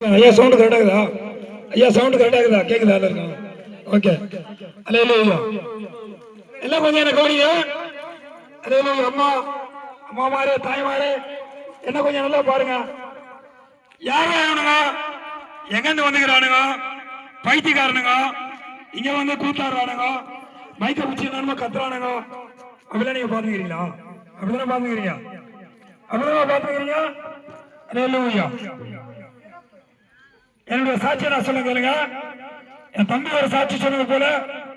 ஐயா சவுண்ட் கரெக்டா இருக்குதா? ஐயா சவுண்ட் கரெக்டா இருக்குதா? கேக்குதா எல்லாருக்கும்? ஓகே. அல்லேலூயா. எல்லாம் கொஞ்சம் என்ன கவனிங்க. அல்லேலூயா. அம்மா அம்மாமாரே தாய்மாரே என்ன கொஞ்சம் நல்லா பாருங்க. யாரா இவனுங்க? எங்கிருந்து வந்துக்கிறானுங்க? பைத்தியக்காரனுங்க இங்க வந்து கூத்தாடுறானுங்க, மைக்க பிடிச்சி என்னமோ கத்துறானுங்க. அப்படிலாம் நீங்க பாத்துக்கிறீங்களா? அப்படிதான் பாத்துக்கிறீங்க? அப்படிதான் பாத்துக்கிறீங்க? அல்லேலூயா. என்னுடைய சாட்சியை நான் சொல்ல கேளுங்க. என் தம்பி ஒரு சாட்சி சொன்னது போல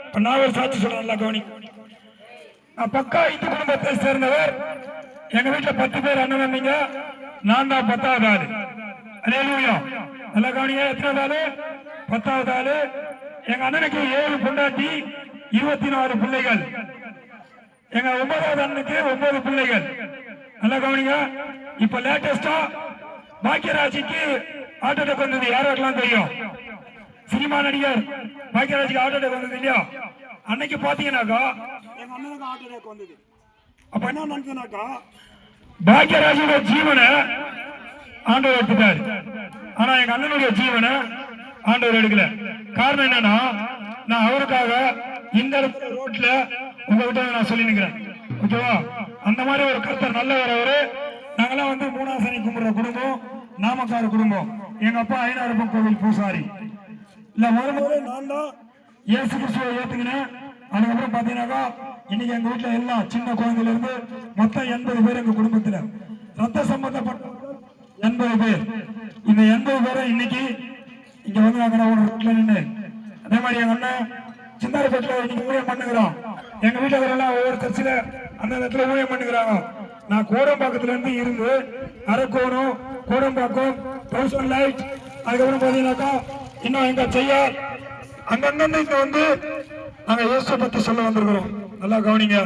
இப்ப நான் ஒரு சாட்சி சொல்றேன். நல்லா கவனி. நான் பக்கா இந்து குடும்பத்தை சேர்ந்தவர். எங்க வீட்டுல 10 பேர் அண்ணன் தம்பிங்க. நான் தான் 10வது ஆளு. அல்லேலூயா. நல்லா கவனிங்க. எத்தனாவது ஆளு? 10வது ஆளு. எங்க அண்ணனுக்கு 7 பொண்டாட்டி, 24 பிள்ளைகள். எங்க 9வது அண்ணனுக்கு 9 பிள்ளைகள். நல்லா கவனிங்க. இப்ப லேட்டஸ்டா பாக்கியராஜிக்கு ஹார்ட் அட்டாக் வந்தது. யாருக்கெல்லாம் தெரியும்? சினிமா நடிகர் பாக்கியராஜுக்கு ஹார்ட் அட்டாக் வந்தது இல்லையா? அன்னைக்கு பாத்தீங்கன்னாக்கா எங்க அண்ணனுக்கு ஹார்ட் அட்டாக் வந்தது. அப்ப என்ன நினைச்சனாக்கா பாக்கியராஜோட ஜீவனை ஆண்டவர் எடுத்துட்டாரு. ஆனா எங்க அண்ணனுடைய ஜீவனை ஆண்டவர் எடுக்கல. காரணம் என்னன்னா, நான் அவருக்காக இந்த இடத்துல ரோட்ல உங்ககிட்ட நான் சொல்லி நிக்கிறேன். ஓகேவா? அந்த மாதிரி ஒரு கருத்தர் நல்லவர் அவரு. நாங்கெல்லாம் வந்து மூணாசனி கும்பிடுற குடும்பம், நாமக்கார குடும்பம். எங்க அப்பா ஐநாரப்பன் கோவில் பூசாரி. இல்ல முதல்ல நான் தான் இயேசு கிறிஸ்துவை ஏத்துக்கினேன். அதுக்கப்புறம் பாத்தீங்கன்னாக்கா இன்னைக்கு எங்க வீட்டுல எல்லாம் சின்ன குழந்தையில இருந்து மொத்தம் 80 பேர் எங்க குடும்பத்துல ரத்த சம்பந்தப்பட்ட 80 பேர். இந்த 80 பேரை இன்னைக்கு இங்க வந்து நாங்க ஒரு வீட்டுல நின்று அதே மாதிரி எங்க அண்ணன் சிந்தாரப்பேட்டில் இன்னைக்கு ஊழியம் பண்ணுகிறோம். எங்க வீட்டுல எல்லாம் ஒவ்வொரு சர்ச்சில அந்த இடத்துல ஊழியம் பண்ணுகிறாங்க. நான் கோடம்பாக்கத்துல இருந்து அரக்கோணம், கோடம்பாக்கம், 1000 லைட், அதுக்கப்புறம் பாத்தீங்கன்னாக்கா இன்னும் எங்க செய்ய அங்கங்க இங்க வந்து நாங்க இயேசு பத்தி சொல்ல வந்திருக்கிறோம். நல்லா கவனிங்க.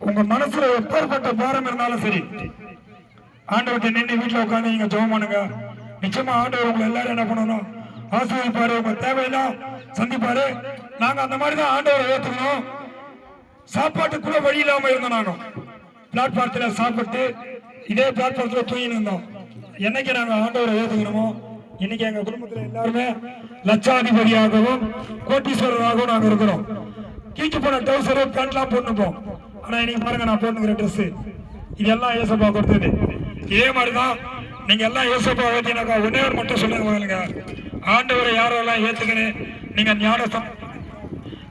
உங்க மனசுல எப்பேற்பட்ட பாரம் இருந்தாலும் சரி, ஆண்டவர்கிட்ட நின்று வீட்டுல உட்காந்து நீங்க ஜெபம் பண்ணுங்க. நிச்சயமா ஆண்டவர் உங்களை எல்லாரும் என்ன பண்ணணும்? ஆசீர்வதிப்பாரு. உங்க தேவையெல்லாம் சந்திப்பாரு. நாங்க அந்த மாதிரிதான் ஆண்டவரை ஏத்துக்கணும். சாப்பாட்டுக்குள்ள வழி இல்லாம இருந்தோம். நானும் பிளாட்பாரத்துல சாப்பிட்டு இதே பிளாட்பாரத்துல தூங்கி இருந்தோம். என்னைக்கு நாங்க ஆண்டவரை ஏத்துக்கணுமோ இன்னைக்கு எங்க குடும்பத்துல எல்லாருமே லட்சாதிபதியாகவும் கோட்டீஸ்வரராகவும் நாங்க இருக்கிறோம். கீச்சு போன டவுசர் பேண்ட்லாம் போட்டுப்போம். ஆனா இன்னைக்கு பாருங்க நான் போட்டுக்கிற ட்ரெஸ் இதெல்லாம் ஏசப்பா கொடுத்தது. இதே மாதிரிதான் நீங்க எல்லாம் ஏசப்பா ஏத்தினாக்கா ஒன்னே ஒரு மட்டும் சொல்லுங்க. ஆண்டவரை யாரெல்லாம் ஏத்துக்கணும் நீங்க ஞானஸ்தம்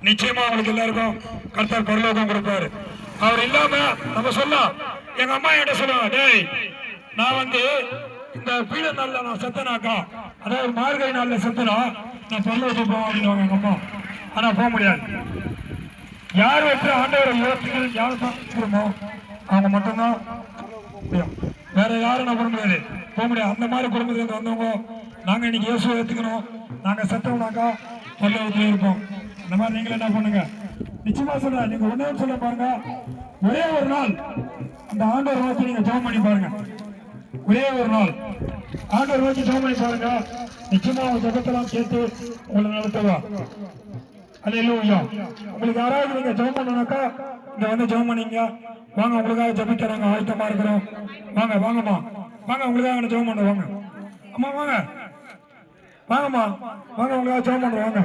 நிச்சயமா உங்களுக்கு எல்லாருக்கும் கர்த்தர் பரலோகம் கொடுப்பாரு. அவர் இல்லாம நம்ம சொல்லலாம். எங்க அம்மா என்கிட்ட சொல்லுவாங்க, டேய் நான் வந்து இந்த பீட நாள்ல நான் செத்தனாக்கா, அதாவது மார்கழி நாள்ல செத்தனா நான் பரலோகத்துக்கு போவோம் அப்படின்னு எங்க அம்மா. ஆனா போக முடியாது. யார் வச்சு ஆண்டவரை யோசிக்கணும் யாருமோ அவங்க மட்டும்தான் முடியும். வேற யாரும் நான் பண்ண முடியாது, போக முடியாது. அந்த மாதிரி குடும்பத்துல இருந்து வந்தவங்க நாங்க இன்னைக்கு இயேசுவை ஏத்துக்கணும். நாங்க செத்தோம்னாக்கா பரலோகத்துல இருப்போம். அந்த மாதிரி நீங்களும் என்ன பண்ணுங்க. நிச்சயமா சொல்றேன். நீங்க ஒன்னே சொல்ல பாருங்க. ஒரே ஒரு நாள் அந்த ஆண்டவர் நோக்கி நீங்க ஜெபம் பண்ணி பாருங்க. ஒரே ஒரு நாள் ஆண்டவர் நோக்கி ஜெபம் பண்ணி பாருங்க. நிச்சயமா உங்க ஜெபத்தெல்லாம் கேட்டு உங்களை நடத்துவா. அல்லேலூயா. உங்களுக்கு யாராவது நீங்க ஜெபம் பண்ணனாக்கா இங்க வந்து ஜெபம் பண்ணீங்க. வாங்க உங்களுக்காக ஜெபிக்கிறாங்க, ஆயத்தமா இருக்கிறோம். வாங்க வாங்கம்மா, வாங்க உங்களுக்காக ஜெபம் பண்ண வாங்க. அம்மா வாங்க, வாங்கம்மா, வாங்க உங்களுக்காக ஜெபம் பண்ண வாங்க.